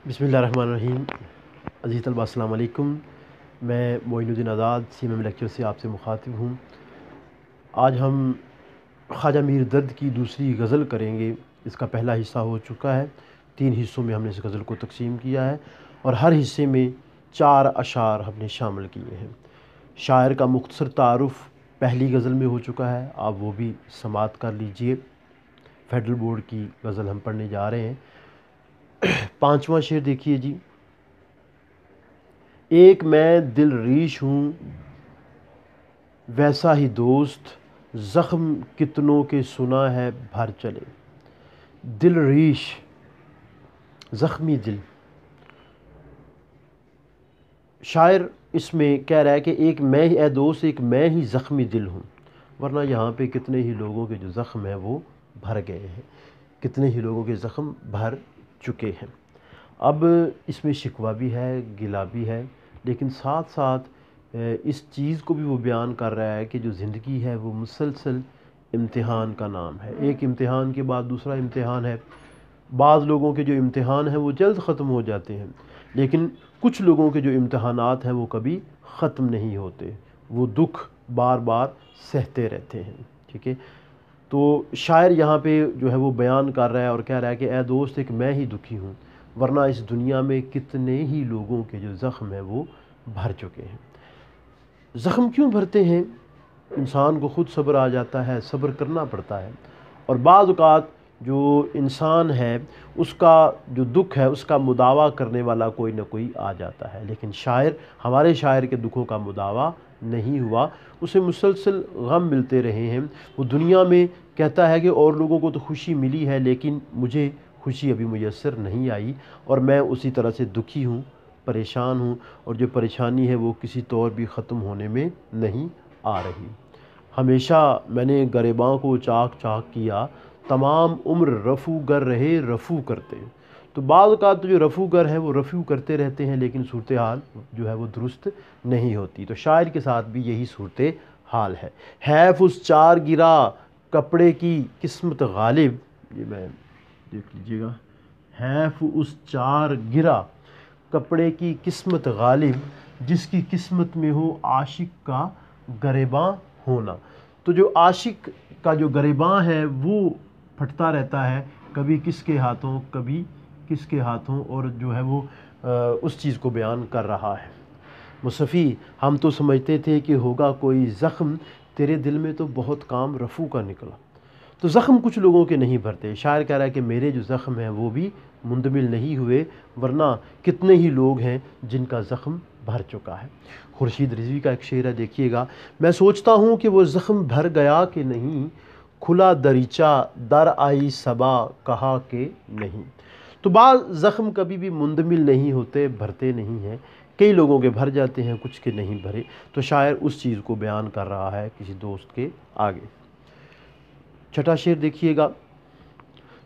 بسم اللہ الرحمن الرحیم۔ عزیز طلباء السلام علیکم۔ میں معین الدین آزاد CMM لیکچر سے آپ سے مخاطب ہوں۔ آج ہم خواجہ میر درد کی دوسری غزل کریں گے۔ اس کا پہلا حصہ ہو چکا ہے، 3 حصوں میں ہم نے اس غزل کو تقسیم کیا ہے اور ہر حصے میں 4 اشعار ہم نے شامل کیے ہیں۔ شاعر کا مختصر تعارف پہلی غزل میں ہو چکا ہے، آپ وہ بھی سماعت کر لیجئے۔ فیڈرل بورڈ کی غزل ہم پڑھنے جا رہے ہیں۔ 5واں شعر دیکھیے جی۔ ایک میں دل ریش ہوں ویسا ہی دوست، زخم کتنوں کے سنا ہے بھر چلے۔ دل ریش، زخمی دل۔ شاعر اس میں کہہ رہا ہے کہ ایک میں ہی، اے دوست ایک میں ہی زخمی دل ہوں، ورنہ یہاں پہ کتنے ہی لوگوں کے جو زخم ہیں وہ بھر گئے ہیں، کتنے ہی لوگوں کے زخم بھر چکے ہیں۔ اب اس میں شکوہ بھی ہے، گلہ بھی ہے، لیکن ساتھ ساتھ اس چیز کو بھی وہ بیان کر رہا ہے کہ جو زندگی ہے وہ مسلسل امتحان کا نام ہے۔ ایک امتحان کے بعد دوسرا امتحان ہے۔ بعض لوگوں کے جو امتحان ہیں وہ جلد ختم ہو جاتے ہیں، لیکن کچھ لوگوں کے جو امتحانات ہیں وہ کبھی ختم نہیں ہوتے، وہ دکھ بار بار سہتے رہتے ہیں۔ ٹھیک ہے، تو شاعر یہاں پہ جو ہے وہ بیان کر رہا ہے اور کہہ رہا ہے کہ اے دوست ایک میں ہی دکھی ہوں، ورنہ اس دنیا میں کتنے ہی لوگوں کے جو زخم ہیں وہ بھر چکے ہیں۔ زخم کیوں بھرتے ہیں؟ انسان کو خود صبر آ جاتا ہے، صبر کرنا پڑتا ہے، اور بعض اوقات جو انسان ہے اس کا جو دکھ ہے اس کا مداوع کرنے والا کوئی نہ کوئی آ جاتا ہے، لیکن ہمارے شاعر کے دکھوں کا مداوع نہیں ہوا، اسے مسلسل غم ملتے رہے ہیں۔ وہ دنیا میں کہتا ہے کہ اور لوگوں کو تو خوشی ملی ہے لیکن مجھے خوشی ابھی میسر نہیں آئی، اور میں اسی طرح سے دکھی ہوں، پریشان ہوں، اور جو پریشانی ہے وہ کسی طور بھی ختم ہونے میں نہیں آ رہی۔ ہمیشہ میں نے گریباں کو چاک چاک کیا، تمام عمر رفو گر رہے رفو کرتے۔ تو بعض اوقات جو رفو گر ہیں وہ رفو کرتے رہتے ہیں لیکن صورتحال جو ہے وہ درست نہیں ہوتی۔ تو شاعر کے ساتھ بھی یہی صورتحال ہے۔ حیف اس چار گرا کپڑے کی قسمت غالب، یہ میں دیکھ لیجئے گا، حیف اس چار گرا کپڑے کی قسمت غالب، جس کی قسمت میں ہو عاشق کا گریباں ہونا۔ تو جو عاشق کا جو گریباں ہے وہ پھٹتا رہتا ہے، کبھی کس کے ہاتھوں کبھی کس کے ہاتھوں، اور جو ہے وہ اس چیز کو بیان کر رہا ہے۔ مصطفی ہم تو سمجھتے تھے کہ ہوگا کوئی زخم، تیرے دل میں تو بہت کام رفو کا نکلا۔ تو زخم کچھ لوگوں کے نہیں بھرتے۔ شاعر کہہ رہا ہے کہ میرے جو زخم ہیں وہ بھی مندمل نہیں ہوئے، ورنہ کتنے ہی لوگ ہیں جن کا زخم بھر چکا ہے۔ خورشید رضوی کا ایک شعر ہے، دیکھیے گا۔ میں سوچتا ہوں کہ وہ زخم بھر گیا کہ نہیں، کھلا دریچہ در آئی صبا کہا کہ نہیں۔ تو بعض زخم کبھی بھی مندمل نہیں ہوتے، بھرتے نہیں ہیں، کئی لوگوں کے بھر جاتے ہیں، کچھ کے نہیں بھرے۔ تو شاعر اس چیز کو بیان کر رہا ہے کسی دوست کے آگے۔ چھٹا شعر دیکھیے گا۔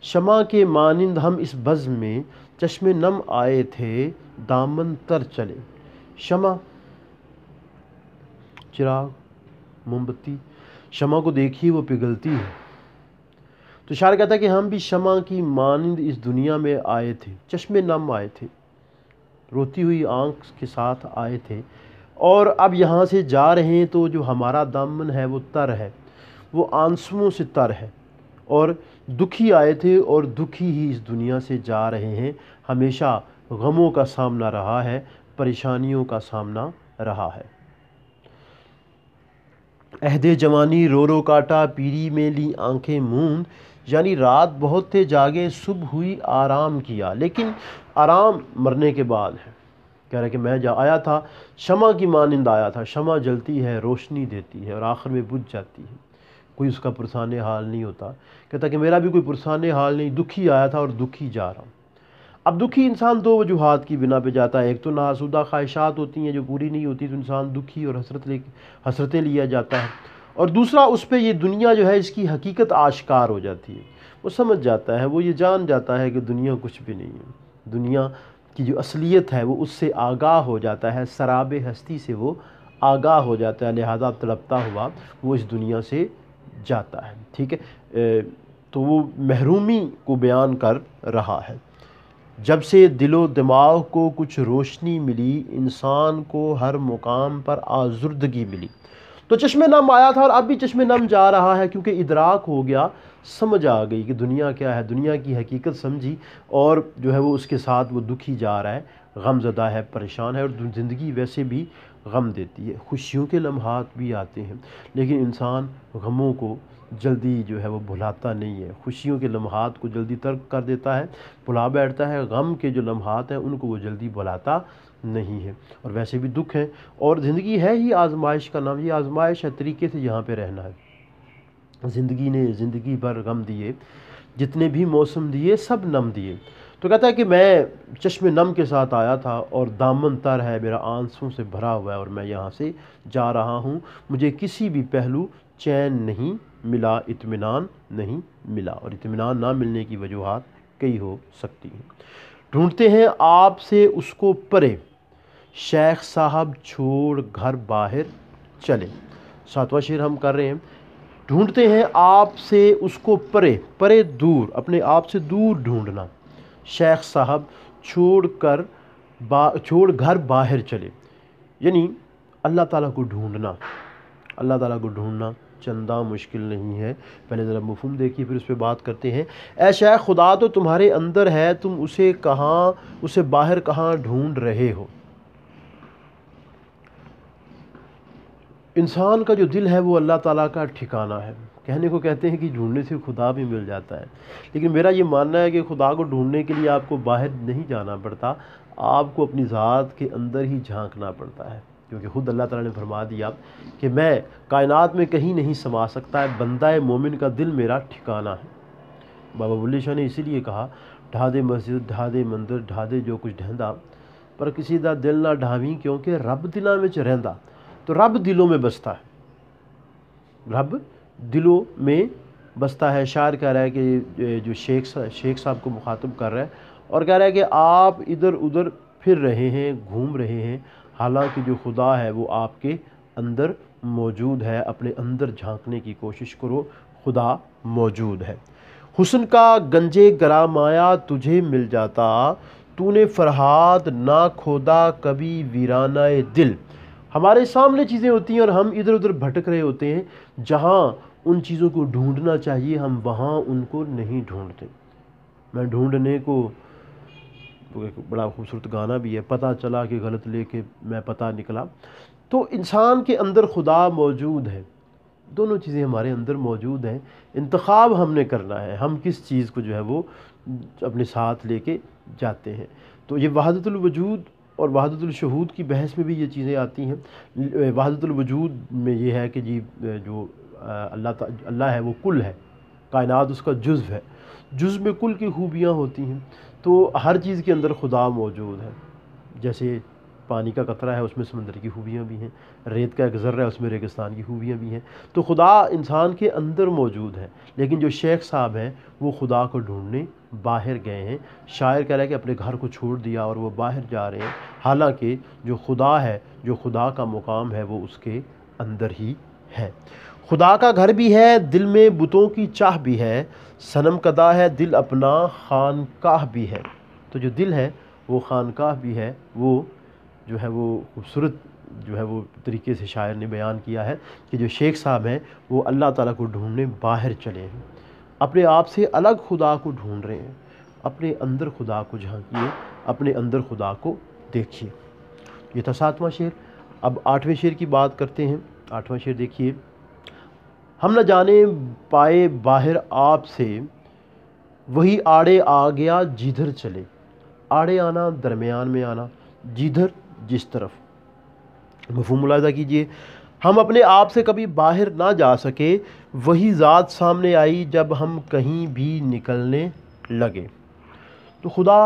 شمع کے مانند ہم اس بزم میں چشم نم آئے تھے، دامن تر چلے۔ شمع، چراغ، موم بتی، شمع کو دیکھیے وہ پگھلتی ہے۔ تو شاعر کہتا ہے کہ ہم بھی شمع کی مانند اس دنیا میں آئے تھے، چشم نم آئے تھے، روتی ہوئی آنکھ کے ساتھ آئے تھے، اور اب یہاں سے جا رہے ہیں تو جو ہمارا دامن ہے وہ تر ہے، وہ آنسوؤں سے تر ہے، اور دکھی آئے تھے اور دکھی ہی اس دنیا سے جا رہے ہیں۔ ہمیشہ غموں کا سامنا رہا ہے، پریشانیوں کا سامنا رہا ہے۔ عہد جوانی رو رو کاٹا، پیری میں لی آنکھیں موند، یعنی رات بہت تھے جاگے، صبح ہوئی آرام کیا، لیکن آرام مرنے کے بعد ہے۔ کہہ رہا ہے کہ میں آیا تھا شمع کی مانند آیا تھا، شمع جلتی ہے، روشنی دیتی ہے اور آخر میں بجھ جاتی ہے، کوئی اس کا پرسان حال نہیں ہوتا۔ کہتا کہ میرا بھی کوئی پرسان حال نہیں، دکھی آیا تھا اور دکھی جا رہا ہوں۔ اب دکھی انسان دو وجوہات کی بنا پہ جاتا ہے، ایک تو ناسودہ خواہشات ہوتی ہیں جو پوری نہیں ہوتی تو انسان دکھی اور حسرتیں لیا جاتا ہے، اور دوسرا اس پہ یہ دنیا جو ہے اس کی حقیقت آشکار ہو جاتی ہے، وہ سمجھ جاتا ہے، وہ یہ جان جاتا ہے کہ دنیا کچھ بھی نہیں ہے، دنیا کی جو اصلیت ہے وہ اس سے آگاہ ہو جاتا ہے، سراب ہستی سے وہ آگاہ ہو جاتا ہے، لہذا تڑپتا ہوا وہ اس دنیا سے جاتا ہے۔ ٹھیک ہے، تو وہ محرومی کو بیان کر رہا ہے۔ جب سے دل و دماغ کو کچھ روشنی ملی، انسان کو ہر مقام پر آزردگی ملی۔ تو چشم نم آیا تھا اور اب بھی چشم نم جا رہا ہے، کیونکہ ادراک ہو گیا، سمجھ آ گئی کہ دنیا کیا ہے، دنیا کی حقیقت سمجھی، اور جو ہے وہ اس کے ساتھ وہ دکھی جا رہا ہے، غم زدہ ہے، پریشان ہے، اور زندگی ویسے بھی غم دیتی ہے۔ خوشیوں کے لمحات بھی آتے ہیں، لیکن انسان غموں کو جلدی جو ہے وہ بھلاتا نہیں ہے، خوشیوں کے لمحات کو جلدی ترک کر دیتا ہے، بھلا بیٹھتا ہے، غم کے جو لمحات ہیں ان کو وہ جلدی بھلاتا نہیں ہے، اور ویسے بھی دکھ ہے، اور زندگی ہے ہی آزمائش کا نام، یہ آزمائش ہے، طریقے سے یہاں پہ رہنا ہے۔ زندگی نے زندگی بھر غم دیے، جتنے بھی موسم دیے سب نم دیے۔ تو کہتا ہے کہ میں چشم نم کے ساتھ آیا تھا اور دامن تر ہے میرا آنسوں سے بھرا ہوا ہے، اور میں یہاں سے جا رہا ہوں، مجھے کسی بھی پہلو چین نہیں ملا، اطمینان نہیں ملا، اور اطمینان نہ ملنے کی وجوہات کئی ہو سکتی ہیں۔ ڈھونڈتے ہیں آپ سے اس کو پرے، شیخ صاحب چھوڑ گھر باہر چلے۔ ساتواں شعر ہم کر رہے ہیں۔ ڈھونڈتے ہیں آپ سے اس کو پرے، پرے دور، اپنے آپ سے دور ڈھونڈنا، شیخ صاحب چھوڑ گھر باہر چلے، یعنی اللہ تعالیٰ کو ڈھونڈنا، اللہ تعالیٰ کو ڈھونڈنا چندہ مشکل نہیں ہے۔ پہلے ذرا مفہوم دیکھیے پھر اس پہ بات کرتے ہیں۔ اے شیخ خدا تو تمہارے اندر ہے، تم اسے باہر کہاں ڈھونڈ رہے ہو؟ انسان کا جو دل ہے وہ اللہ تعالیٰ کا ٹھکانہ ہے۔ کہنے کو کہتے ہیں کہ ڈھونڈنے سے خدا بھی مل جاتا ہے، لیکن میرا یہ ماننا ہے کہ خدا کو ڈھونڈنے کے لیے آپ کو باہر نہیں جانا پڑتا، آپ کو اپنی ذات کے اندر ہی جھانکنا پڑتا ہے، کیونکہ خود اللہ تعالیٰ نے فرما دیا کہ میں کائنات میں کہیں نہیں سما سکتا ہے، بندہ مومن کا دل میرا ٹھکانہ ہے۔ بابا بلے شاہ نے اسی لیے کہا، ڈھا دے مسجد ڈھا دے مندر ڈھا دے جو کچھ ڈھیندا، پر کسی دا دل نہ ڈھاویں کیونکہ رب دلاں وچ رہندا۔ تو رب دلوں میں بستا ہے، رب دلوں میں بستا ہے۔ شاعر کہہ رہا ہے کہ جو شیخ صاحب کو مخاطب کر رہا ہے اور کہہ رہا ہے کہ آپ ادھر ادھر پھر رہے ہیں، گھوم رہے ہیں، حالانکہ جو خدا ہے وہ آپ کے اندر موجود ہے، اپنے اندر جھانکنے کی کوشش کرو، خدا موجود ہے۔ حسن کا گنجے گرامایا تجھے مل جاتا، تو نے فرہاد نہ کھودا کبھی ویرانہ دل۔ ہمارے سامنے چیزیں ہوتی ہیں اور ہم ادھر ادھر بھٹک رہے ہوتے ہیں، جہاں ان چیزوں کو ڈھونڈنا چاہیے ہم وہاں ان کو نہیں ڈھونڈتے۔ میں ڈھونڈنے کو، ایک بڑا خوبصورت گانا بھی ہے، پتہ چلا کہ غلط لے کے میں پتہ نکلا۔ تو انسان کے اندر خدا موجود ہے، دونوں چیزیں ہمارے اندر موجود ہیں، انتخاب ہم نے کرنا ہے، ہم کس چیز کو جو ہے وہ اپنے ساتھ لے کے جاتے ہیں۔ تو یہ وحدت الوجود اور وحدت الشہود کی بحث میں بھی یہ چیزیں آتی ہیں۔ وحدت الوجود میں یہ ہے کہ جی جو اللہ ہے وہ کل ہے، کائنات اس کا جزو ہے، جزو میں کل کی خوبیاں ہوتی ہیں، تو ہر چیز کے اندر خدا موجود ہے۔ جیسے پانی کا قطرہ ہے اس میں سمندر کی خوبیاں بھی ہیں، ریت کا ایک ذرہ ہے اس میں ریگستان کی خوبیاں بھی ہیں، تو خدا انسان کے اندر موجود ہے۔ لیکن جو شیخ صاحب ہیں وہ خدا کو ڈھونڈنے باہر گئے ہیں۔ شاعر کہہ رہا ہے کہ اپنے گھر کو چھوڑ دیا اور وہ باہر جا رہے ہیں، حالانکہ جو خدا ہے، جو خدا کا مقام ہے وہ اس کے اندر ہی ہے۔ خدا کا گھر بھی ہے، دل میں بتوں کی چاہ بھی ہے، صنم کدہ ہے دل اپنا خانقاہ بھی ہے۔ تو جو دل ہے وہ خانقاہ بھی ہے، وہ جو ہے وہ خوبصورت جو ہے وہ طریقے سے شاعر نے بیان کیا ہے کہ جو شیخ صاحب ہیں وہ اللہ تعالیٰ کو ڈھونڈنے باہر چلے ہیں، اپنے آپ سے الگ خدا کو ڈھونڈ رہے ہیں، اپنے اندر خدا کو جھانکیے، اپنے اندر خدا کو دیکھیے۔ یہ تھا 7واں شعر۔ اب 8ویں شعر کی بات کرتے ہیں۔ 8واں شعر دیکھیے۔ ہم نہ جانے پائے باہر آپ سے، وہی آڑے آ گیا جدھر چلے۔ آڑے آنا، درمیان میں آنا، جدھر جس طرف۔ مفہوم ملاحظہ کیجئے۔ ہم اپنے آپ سے کبھی باہر نہ جا سکے، وہی ذات سامنے آئی جب ہم کہیں بھی نکلنے لگے۔ تو خدا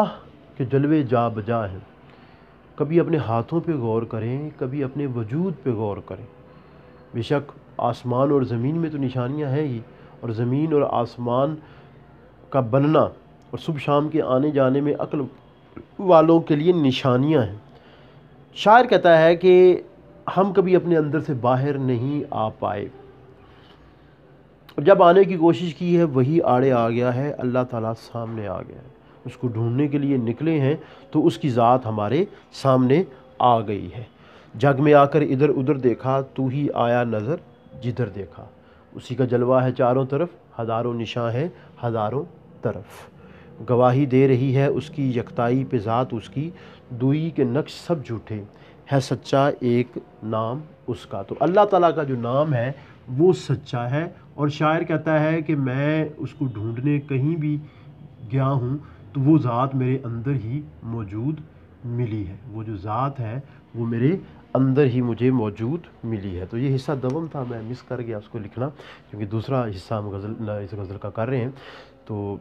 کے جلوے جا بجا ہیں، کبھی اپنے ہاتھوں پہ غور کریں، کبھی اپنے وجود پہ غور کریں۔ بے شک آسمان اور زمین میں تو نشانیاں ہیں ہی، اور زمین اور آسمان کا بننا اور صبح شام کے آنے جانے میں عقل والوں کے لیے نشانیاں ہیں۔ شاعر کہتا ہے کہ ہم کبھی اپنے اندر سے باہر نہیں آ پائے، اور جب آنے کی کوشش کی ہے وہی آڑے آ گیا ہے، اللہ تعالیٰ سامنے آ گیا ہے۔ اس کو ڈھونڈنے کے لیے نکلے ہیں تو اس کی ذات ہمارے سامنے آ گئی ہے۔ جگ میں آ کر ادھر ادھر دیکھا، تو ہی آیا نظر جدھر دیکھا، اسی کا جلوہ ہے چاروں طرف، ہزاروں نشاں ہیں ہزاروں طرف۔ گواہی دے رہی ہے اس کی یکتائی پہ ذات اس کی، دوئی کے نقش سب جھوٹے، ہے سچا ایک نام اس کا۔ تو اللہ تعالیٰ کا جو نام ہے وہ سچا ہے، اور شاعر کہتا ہے کہ میں اس کو ڈھونڈنے کہیں بھی گیا ہوں تو وہ ذات میرے اندر ہی موجود ملی ہے، وہ جو ذات ہے وہ میرے اندر ہی مجھے موجود ملی ہے۔ تو یہ حصہ دوم تھا، میں مس کر گیا اس کو لکھنا، کیونکہ دوسرا حصہ ہم اس غزل کا کر رہے ہیں تو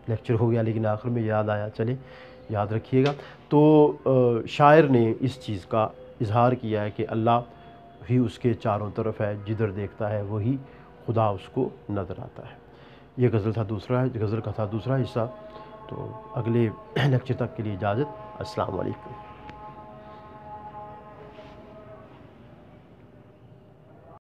لیکچر ہو گیا، لیکن آخر میں یاد آیا، چلے یاد رکھیے گا۔ تو شاعر نے اس چیز کا اظہار کیا ہے کہ اللہ ہی اس کے چاروں طرف ہے، جدھر دیکھتا ہے وہی خدا اس کو نظر آتا ہے۔ یہ غزل کا تھا دوسرا حصہ۔ تو اگلے لیکچر تک کے لیے اجازت، السلام علیکم۔